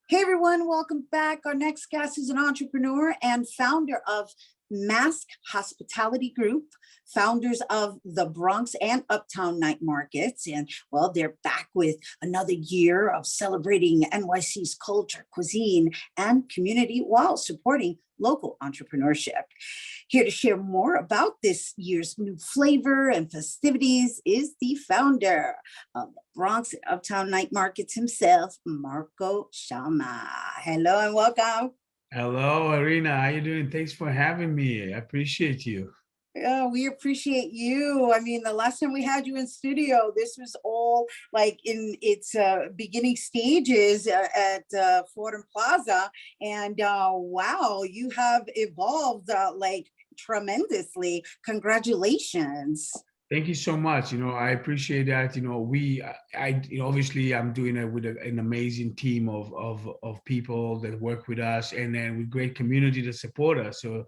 Hey everyone, welcome back. Our next guest is an entrepreneur and founder of Mask Hospitality Group, founders of the Bronx and Uptown night markets. And well, they're back with another year of celebrating NYC's culture, cuisine, and community while supporting local entrepreneurship. Here to share more about this year's new flavor and festivities is the founder of the Bronx and Uptown night markets himself, Marco Shalma. Hello and welcome. Hello, Rhina. How you doing? Thanks for having me. I appreciate you. Yeah, we appreciate you. I mean, the last time we had you in studio, this was all like in its beginning stages at Fordham Plaza. And wow, you have evolved like tremendously. Congratulations. Thank you so much. I appreciate that. Obviously I'm doing it with an amazing team of people that work with us, and then with great community to support us. So,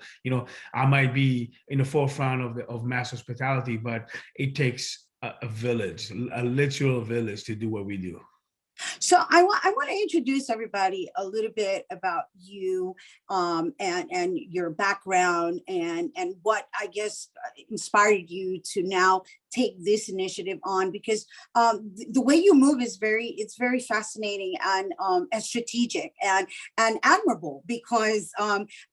I might be in the forefront of mass hospitality, but it takes a village, a literal village to do what we do. So I want to introduce everybody a little bit about you and your background and what I guess inspired you to now take this initiative on, because the way you move is very fascinating and strategic and admirable, because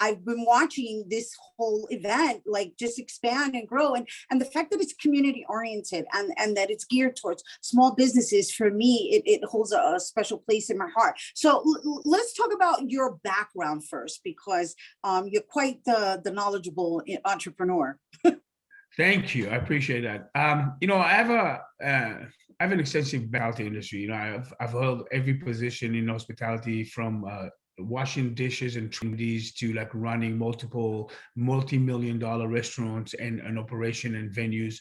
I've been watching this whole event like just expand and grow, and the fact that it's community oriented and that it's geared towards small businesses, for me it holds a special place in my heart. So let's talk about your background first, because you're quite the knowledgeable entrepreneur. Thank you. I appreciate that. I have an extensive background in the industry. I've held every position in hospitality, from washing dishes and trendies to like running multiple multi-million dollar restaurants and an operation and venues.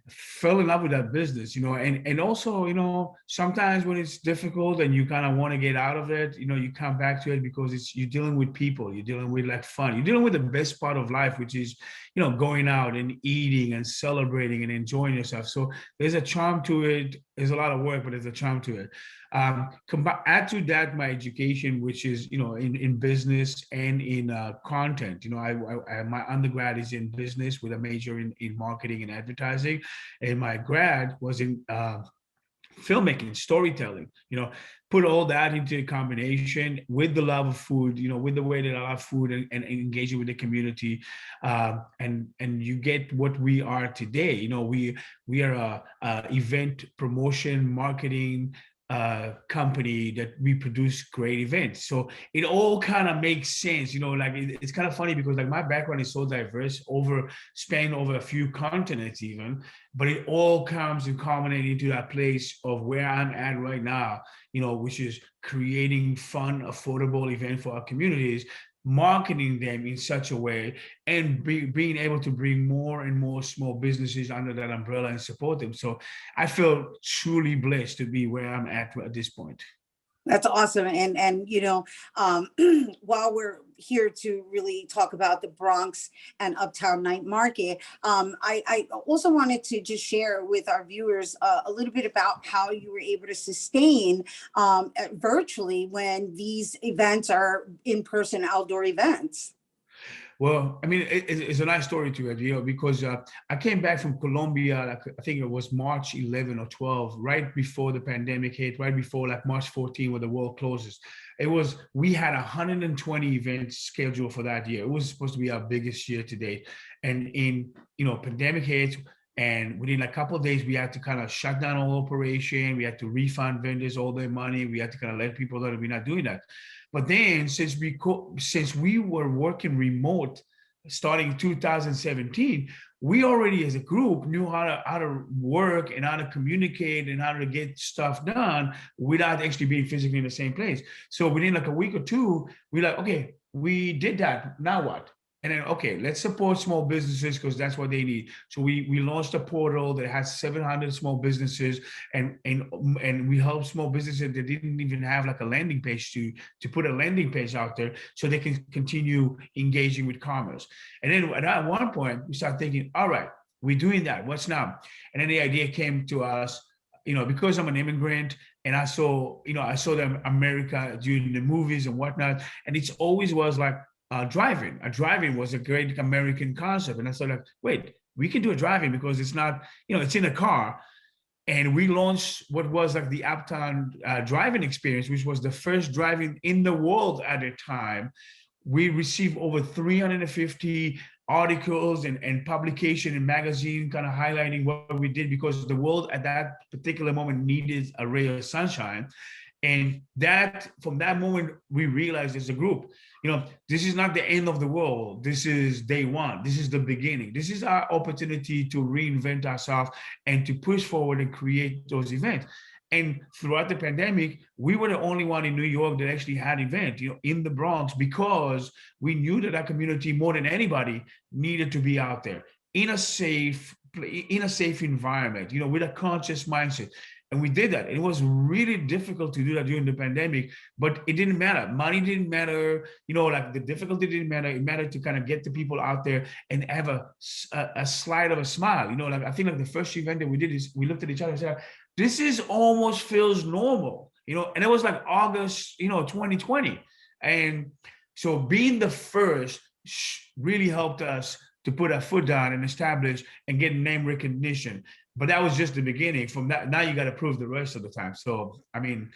Fell in love with that business, and also, sometimes when it's difficult and you kind of want to get out of it, you come back to it because you're dealing with people, you're dealing with like fun, you're dealing with the best part of life, which is, going out and eating and celebrating and enjoying yourself. So there's a charm to it. There's a lot of work, but there's a charm to it. Add to that my education, which is, in business and in content. My undergrad is in business with a major in marketing and advertising, and my grad was in filmmaking, storytelling. Put all that into a combination with the love of food, with the way that I love food, and engaging with the community, and you get what we are today. We are a event promotion marketing company that we produce great events. So it all kind of makes sense. It's kind of funny because like my background is so diverse, spanning over a few continents even, but it all comes and culminating into that place of where I'm at right now, which is creating fun, affordable event for our communities, marketing them in such a way, and being able to bring more and more small businesses under that umbrella and support them. So I feel truly blessed to be where I'm at this point. That's awesome. And while we're here to really talk about the Bronx and Uptown night market, I also wanted to just share with our viewers a little bit about how you were able to sustain virtually when these events are in-person outdoor events. Well, I mean, it's a nice story to it, because I came back from Colombia, like, I think it was March 11 or 12, right before the pandemic hit, right before like March 14, where the world closes. We had 120 events scheduled for that year. It was supposed to be our biggest year to date. And pandemic hit, and within a couple of days, we had to kind of shut down all operation. We had to refund vendors all their money. We had to kind of let people know that we're not doing that. But then, since we were working remote starting 2017, we already as a group knew how to work and how to communicate and how to get stuff done without actually being physically in the same place. So within like a week or two, we're like, okay, we did that. Now what? And then, okay, let's support small businesses because that's what they need. So we launched a portal that has 700 small businesses, and we help small businesses that didn't even have like a landing page to put a landing page out there so they can continue engaging with commerce. And then at one point, we started thinking, all right, we're doing that. What's now? And then the idea came to us because I'm an immigrant and I saw the America during the movies and whatnot, and it's always was like driving. A driving was a great American concept, and I thought like, wait, we can do a driving because it's not, it's in a car. And we launched what was like the Uptown driving experience, which was the first driving in the world at the time. We received over 350 articles and publication in magazine kind of highlighting what we did, because the world at that particular moment needed a ray of sunshine. And that, from that moment, we realized as a group, this is not the end of the world. This is day one. This is the beginning. This is our opportunity to reinvent ourselves and to push forward and create those events. And throughout the pandemic, we were the only one in New York that actually had event, in the Bronx, because we knew that our community, more than anybody, needed to be out there in a safe environment, with a conscious mindset. And we did that. It was really difficult to do that during the pandemic, but it didn't matter. Money didn't matter, like the difficulty didn't matter. It mattered to kind of get the people out there and have a slide of a smile. Like I think like the first event that we did is we looked at each other and said, this is almost feels normal, and it was like August, 2020. And so being the first really helped us to put our foot down and establish and get name recognition. But that was just the beginning. From that, now you got to prove the rest of the time. So, I mean,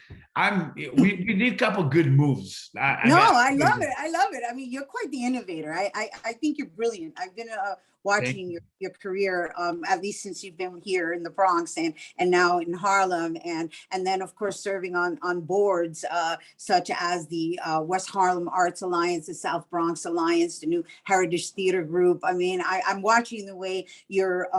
we did a couple good moves. I love it. I love it. I mean, you're quite the innovator. I think you're brilliant. I've been watching your career, at least since you've been here in the Bronx and now in Harlem, and then of course serving on boards such as the West Harlem Arts Alliance, the South Bronx Alliance, the New Heritage Theater Group. I mean, I'm watching the way you're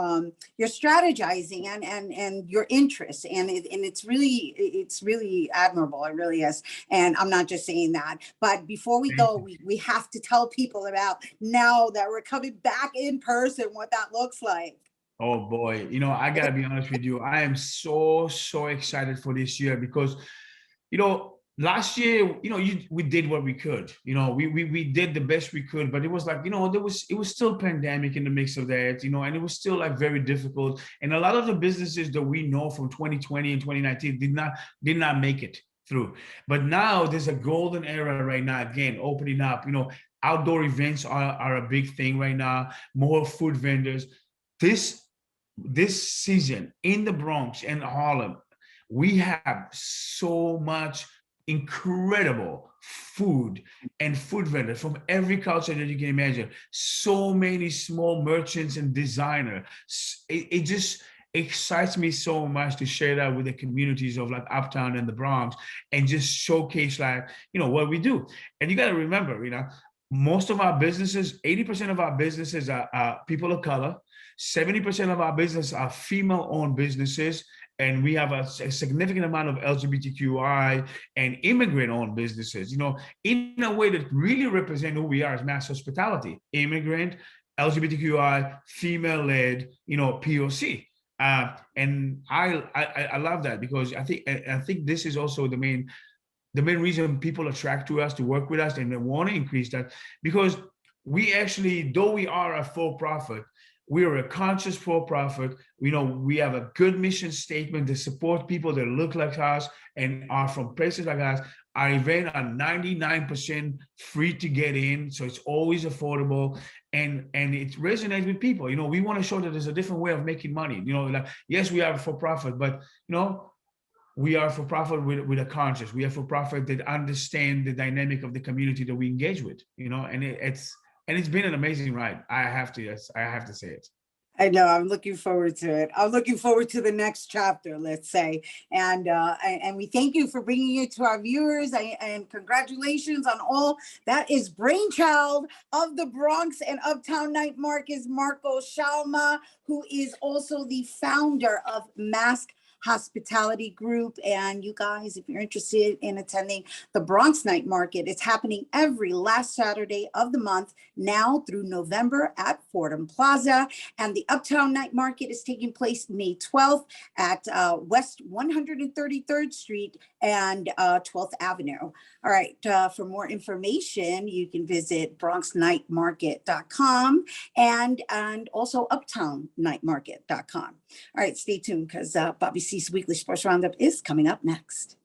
strategizing and your interests, and it's really admirable. It really is. And I'm not just saying that, but before we go, we have to tell people about, now that we're coming back in person, what that looks like. Oh boy, I gotta be honest with you. I am so excited for this year because, last year, we did what we could. We did the best we could, but it was like, it was still pandemic in the mix of that, and it was still like very difficult. And a lot of the businesses that we know from 2020 and 2019 did not make it through. But now there's a golden era right now, again, opening up. Outdoor events are a big thing right now. More food vendors. This season in the Bronx and Harlem, we have so much incredible food and food vendors from every culture that you can imagine. So many small merchants and designers. It just excites me so much to share that with the communities of like Uptown and the Bronx and just showcase what we do. And you got to remember, most of our businesses, 80% of our businesses are people of color. 70% of our business are female-owned businesses, and we have a significant amount of LGBTQI and immigrant-owned businesses, in a way that really represent who we are as mass hospitality, immigrant, LGBTQI, female-led, POC. And I love that, because I think this is also the main reason people attract to us, to work with us, and they want to increase that, because we actually, though we are a for-profit, we are a conscious for-profit. We have a good mission statement to support people that look like us and are from places like us. Our events are 99% free to get in, so it's always affordable, and it resonates with people. We want to show that there's a different way of making money. Yes, we are for-profit, but we are for profit with a conscience. We are for profit that understand the dynamic of the community that we engage with, and it's been an amazing ride. I have to say it. I know. I'm looking forward to it. I'm looking forward to the next chapter, let's say. And we thank you for bringing it to our viewers, and congratulations on all that is brainchild of the Bronx and Uptown Night Market, Marco Shalma, who is also the founder of Mask Hospitality Group. And you guys, if you're interested in attending the Bronx Night Market, it's happening every last Saturday of the month, now through November at Fordham Plaza. And the Uptown Night Market is taking place May 12th at West 133rd Street and 12th Avenue. All right, for more information, you can visit bronxnightmarket.com and also uptownnightmarket.com. All right, stay tuned, because Bobby C BxRx's Weekly Sports Roundup is coming up next.